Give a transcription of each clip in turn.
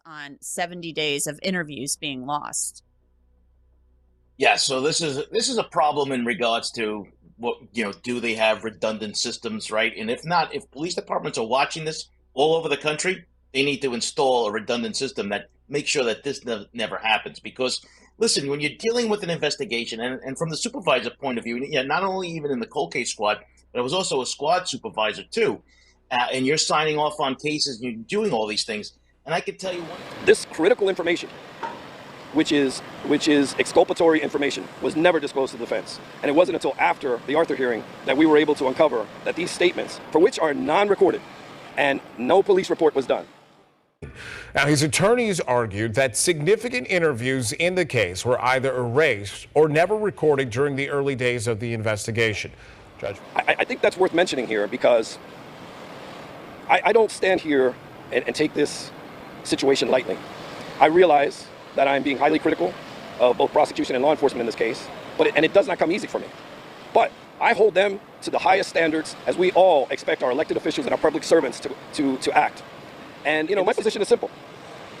on 70 days of interviews being lost. Yeah, so this is a problem in regards to what, do they have redundant systems, right? And if not, if police departments are watching this all over the country, they need to install a redundant system that makes sure that this never happens. Because listen, when you're dealing with an investigation, and from the supervisor point of view, yeah, not only even in the cold case squad, but I was also a squad supervisor too, and you're signing off on cases, and you're doing all these things, and I can tell you one. This critical information, which is exculpatory information, was never disclosed to the defense. And it wasn't until after the Arthur hearing that we were able to uncover that these statements, for which are non-recorded, and no police report was done. Now, his attorneys argued that significant interviews in the case were either erased or never recorded during the early days of the investigation. Judge, I think that's worth mentioning here, because I don't stand here and take this situation lightly. I realize that I'm being highly critical of both prosecution and law enforcement in this case, and it does not come easy for me. But I hold them to the highest standards, as we all expect our elected officials and our public servants to act. And my position is simple.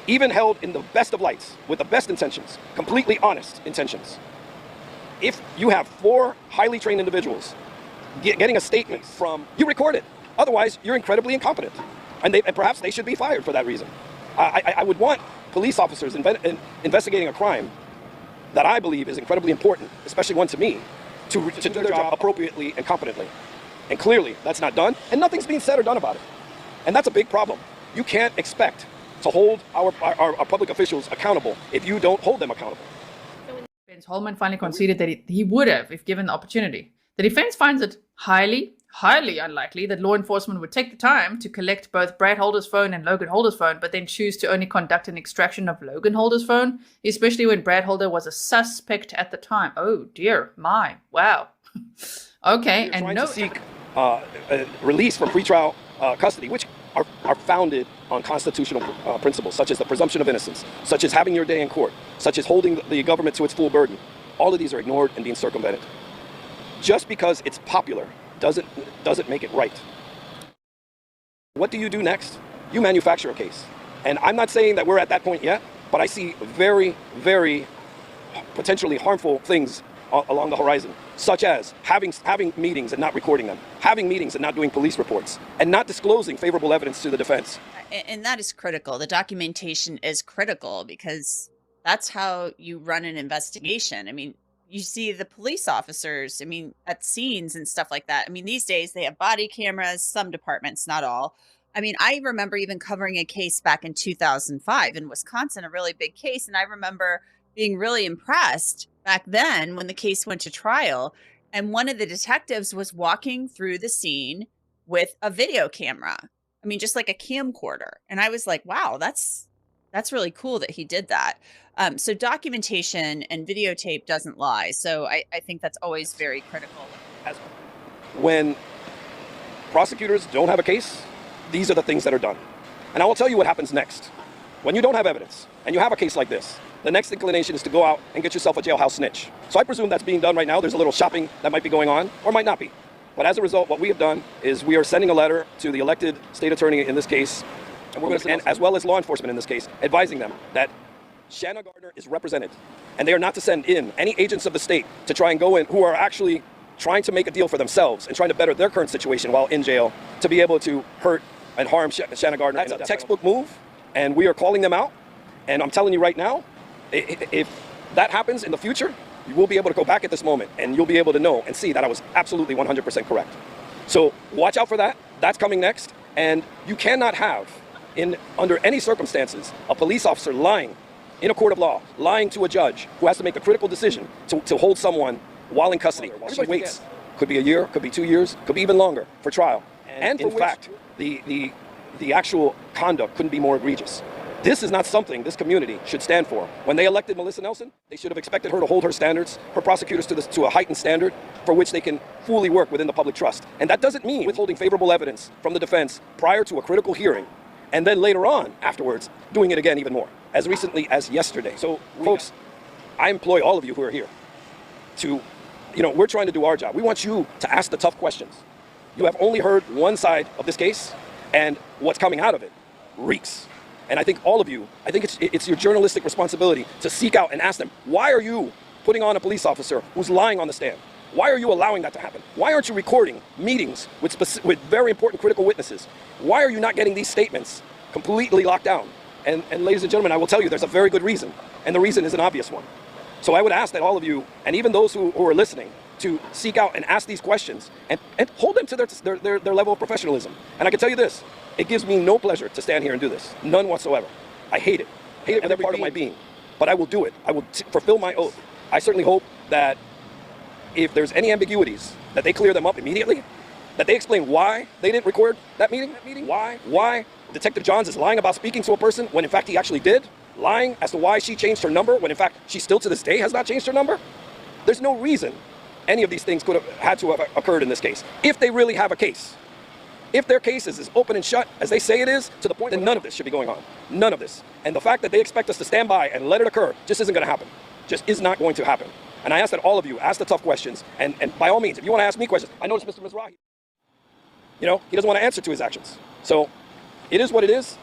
Even held in the best of lights, with the best intentions, completely honest intentions, if you have 4 highly trained individuals getting a statement from, you record it. Otherwise, you're incredibly incompetent. And perhaps they should be fired for that reason. I would want police officers investigating a crime that I believe is incredibly important, especially one to me, to do their job appropriately and competently. And clearly, that's not done, and nothing's being said or done about it. And that's a big problem. You can't expect to hold our public officials accountable if you don't hold them accountable. Defense Holman finally conceded that he would have if given the opportunity. The defense finds it highly unlikely that law enforcement would take the time to collect both Brad Holder's phone and Logan Holder's phone, but then choose to only conduct an extraction of Logan Holder's phone, especially when Brad Holder was a suspect at the time. Oh dear, wow. Okay, and no. To seek release from pretrial custody, which are founded on constitutional principles, such as the presumption of innocence, such as having your day in court, such as holding the government to its full burden. All of these are ignored and being circumvented. Just because it's popular doesn't make it right. What do you do next? You manufacture a case. And I'm not saying that we're at that point yet, but I see very, very potentially harmful things along the horizon, such as having meetings and not recording them, having meetings and not doing police reports, and not disclosing favorable evidence to the defense. And that is critical. The documentation is critical because that's how you run an investigation. I mean, you see the police officers, at scenes and stuff like that. These days they have body cameras, some departments, not all. I remember even covering a case back in 2005 in Wisconsin, a really big case. And I remember being really impressed back then when the case went to trial. And one of the detectives was walking through the scene with a video camera. Just like a camcorder. And I was like, wow, that's really cool that he did that. So documentation and videotape doesn't lie. So I think that's always very critical. When prosecutors don't have a case, these are the things that are done. And I will tell you what happens next. When you don't have evidence and you have a case like this, the next inclination is to go out and get yourself a jailhouse snitch. So I presume that's being done right now. There's a little shopping that might be going on or might not be. But as a result, what we have done is we are sending a letter to the elected state attorney in this case, and as well as law enforcement in this case, advising them that Shanna Gardner is represented, and they are not to send in any agents of the state to try and go in who are actually trying to make a deal for themselves and trying to better their current situation while in jail to be able to hurt and harm Shanna Gardner. That's a textbook move, and we are calling them out. And I'm telling you right now, if that happens in the future, you will be able to go back at this moment and you'll be able to know and see that I was absolutely 100% correct. So watch out for that. That's coming next. And you cannot have, under any circumstances, a police officer lying in a court of law, lying to a judge who has to make a critical decision to hold someone while in custody. She waits. Could be a year, could be 2 years, could be even longer for trial. And in fact, the actual conduct couldn't be more egregious. This is not something this community should stand for. When they elected Melissa Nelson, they should have expected her to hold her standards, her prosecutors to a heightened standard for which they can fully work within the public trust. And that doesn't mean withholding favorable evidence from the defense prior to a critical hearing, and then later on, afterwards, doing it again even more, as recently as yesterday. So, folks, I employ all of you who are here to, we're trying to do our job. We want you to ask the tough questions. You have only heard one side of this case, and what's coming out of it reeks. And I think all of you, I think it's your journalistic responsibility to seek out and ask them, why are you putting on a police officer who's lying on the stand? Why are you allowing that to happen? Why aren't you recording meetings with very important critical witnesses? Why are you not getting these statements completely locked down? And ladies and gentlemen, I will tell you there's a very good reason. And the reason is an obvious one. So I would ask that all of you, and even those who are listening, to seek out and ask these questions and hold them to their level of professionalism. And I can tell you this, it gives me no pleasure to stand here and do this. None whatsoever. I hate it. Hate it with every part of my being. But I will do it. I will fulfill my oath. I certainly hope that if there's any ambiguities, that they clear them up immediately, that they explain why they didn't record that meeting, why Detective Johns is lying about speaking to a person when in fact he actually did, lying as to why she changed her number when in fact she still to this day has not changed her number. There's no reason any of these things could have had to have occurred in this case. If they really have a case, if their case is as open and shut as they say it is, to the point that none of this should be going on. None of this. And the fact that they expect us to stand by and let it occur just isn't going to happen. Just is not going to happen. And I ask that all of you ask the tough questions. And by all means, if you want to ask me questions, I notice Mr. Mizrahi, he doesn't want to answer to his actions. So it is what it is.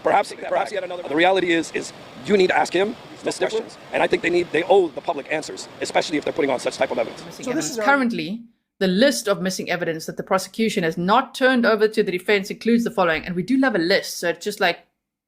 Perhaps he had another. The reality is you need to ask him these questions. And I think they owe the public answers, especially if they're putting on such type of evidence. So this is currently the list of missing evidence that the prosecution has not turned over to the defense includes the following. And we do love a list, so it just like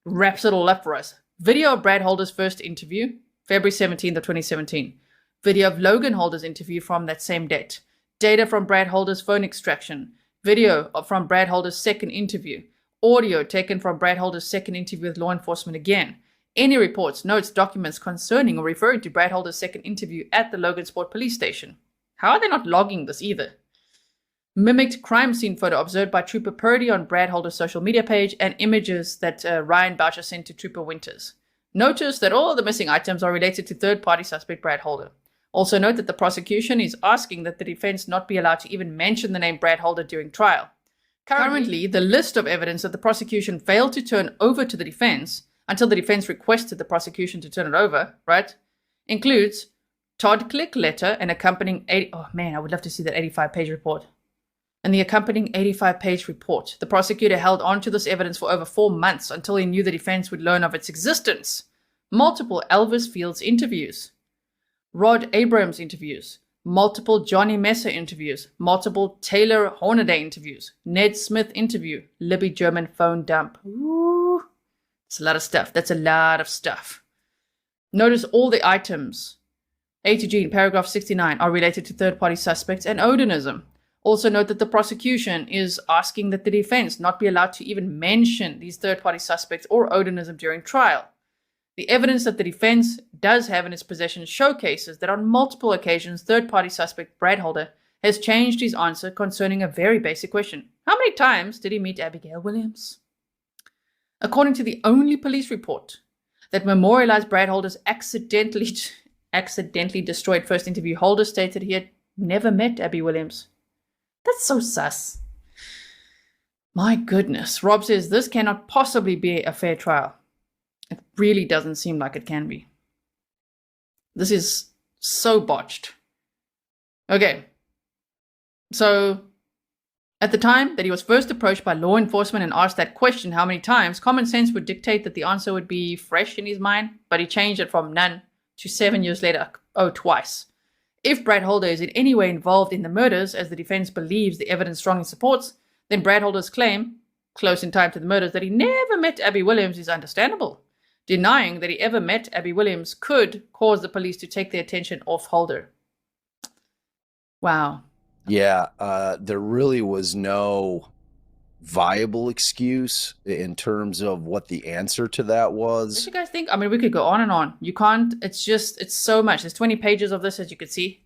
wraps it all up for us. Video of Brad Holder's first interview, February 17th of 2017. Video of Logan Holder's interview from that same date. Data from Brad Holder's phone extraction. Video from Brad Holder's second interview. Audio taken from Brad Holder's second interview with law enforcement again. Any reports, notes, documents concerning or referring to Brad Holder's second interview at the Logansport police station. How are they not logging this either? Mimicked crime scene photo observed by Trooper Purdy on Brad Holder's social media page and images that Ryan Boucher sent to Trooper Winters. Notice that all of the missing items are related to third-party suspect Brad Holder. Also note that the prosecution is asking that the defense not be allowed to even mention the name Brad Holder during trial. Currently, the list of evidence that the prosecution failed to turn over to the defense until the defense requested the prosecution to turn it over, right, includes Todd Click letter and accompanying I would love to see that 85-page report. And the accompanying 85-page report. The prosecutor held on to this evidence for over 4 months until he knew the defense would learn of its existence. Multiple Elvis Fields interviews. Rod Abrams interviews. Multiple Johnny Messer interviews. Multiple Taylor Hornaday interviews. Ned Smith interview. Libby German phone dump. Ooh. That's a lot of stuff. That's a lot of stuff. Notice all the items A to G in paragraph 69 are related to third-party suspects and Odinism. Also note that the prosecution is asking that the defense not be allowed to even mention these third-party suspects or Odinism during trial. The evidence that the defense does have in its possession showcases that on multiple occasions, third-party suspect Brad Holder has changed his answer concerning a very basic question. How many times did he meet Abigail Williams? According to the only police report that memorialized Brad Holder's accidentally destroyed first interview, Holder stated he had never met Abby Williams. That's so sus. My goodness. Rob says this cannot possibly be a fair trial. It really doesn't seem like it can be. This is so botched. Okay. So, at the time that he was first approached by law enforcement and asked that question how many times, common sense would dictate that the answer would be fresh in his mind, but he changed it from none to 7 years later, twice. If Brad Holder is in any way involved in the murders, as the defense believes the evidence strongly supports, then Brad Holder's claim, close in time to the murders, that he never met Abby Williams is understandable. Denying that he ever met Abby Williams could cause the police to take their attention off Holder. Wow. Yeah, there really was no viable excuse in terms of what the answer to that was. What do you guys think? I mean, we could go on and on. You can't, it's so much. There's 20 pages of this, as you can see.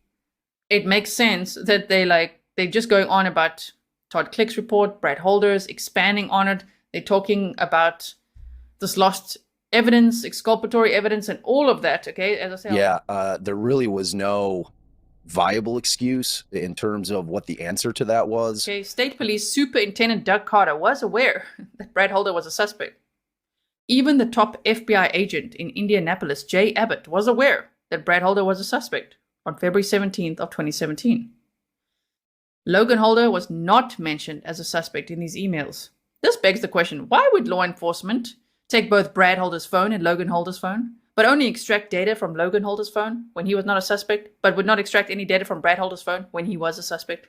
It makes sense that they're just going on about Todd Click's report, Brad Holder's, expanding on it. They're talking about this lost evidence, exculpatory evidence, and all of that, okay? As I say, yeah, there really was no viable excuse in terms of what the answer to that was. Okay, State Police Superintendent Doug Carter was aware that Brad Holder was a suspect. Even the top FBI agent in Indianapolis, Jay Abbott, was aware that Brad Holder was a suspect on February 17th of 2017. Logan Holder was not mentioned as a suspect in these emails. This begs the question, why would law enforcement take both Brad Holder's phone and Logan Holder's phone, but only extract data from Logan Holder's phone when he was not a suspect, but would not extract any data from Brad Holder's phone when he was a suspect.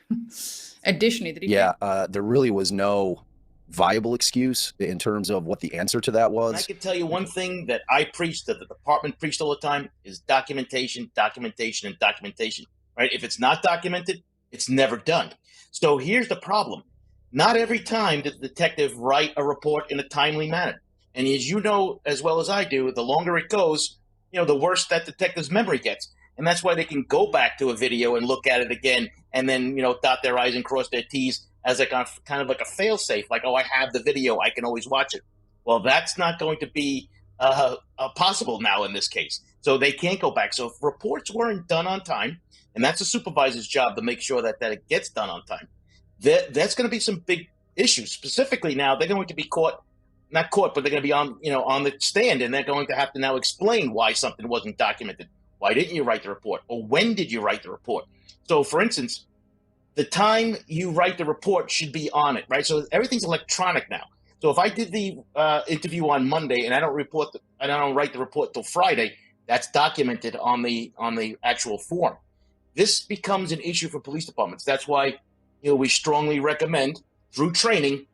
Additionally, the defense... there really was no viable excuse in terms of what the answer to that was. And I can tell you one thing that I preach, that the department preached all the time, is documentation, documentation, and documentation. Right? If it's not documented, it's never done. So here's the problem. Not every time did the detective write a report in a timely manner. And as you know as well as I do, the longer it goes, the worse that detective's memory gets. And that's why they can go back to a video and look at it again and then, dot their I's and cross their T's as like kind of like a fail-safe, like, oh, I have the video, I can always watch it. Well, that's not going to be possible now in this case. So they can't go back. So if reports weren't done on time, and that's a supervisor's job to make sure that it gets done on time, that's going to be some big issues. Specifically now, they're going to be not caught, but they're going to be on the stand, and they're going to have to now explain why something wasn't documented. Why didn't you write the report? Or when did you write the report? So, for instance, the time you write the report should be on it, right? So everything's electronic now. So if I did the interview on Monday and I don't write the report till Friday, that's documented on the actual form. This becomes an issue for police departments. That's why we strongly recommend through training,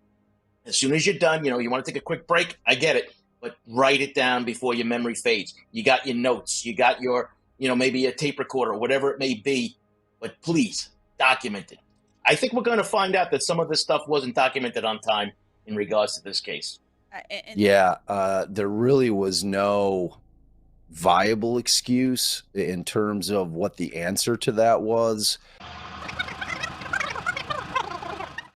as soon as you're done, you want to take a quick break, I get it, but write it down before your memory fades. You got your notes, you got your, maybe a tape recorder, whatever it may be, but please document it. I think we're going to find out that some of this stuff wasn't documented on time in regards to this case. There really was no viable excuse in terms of what the answer to that was.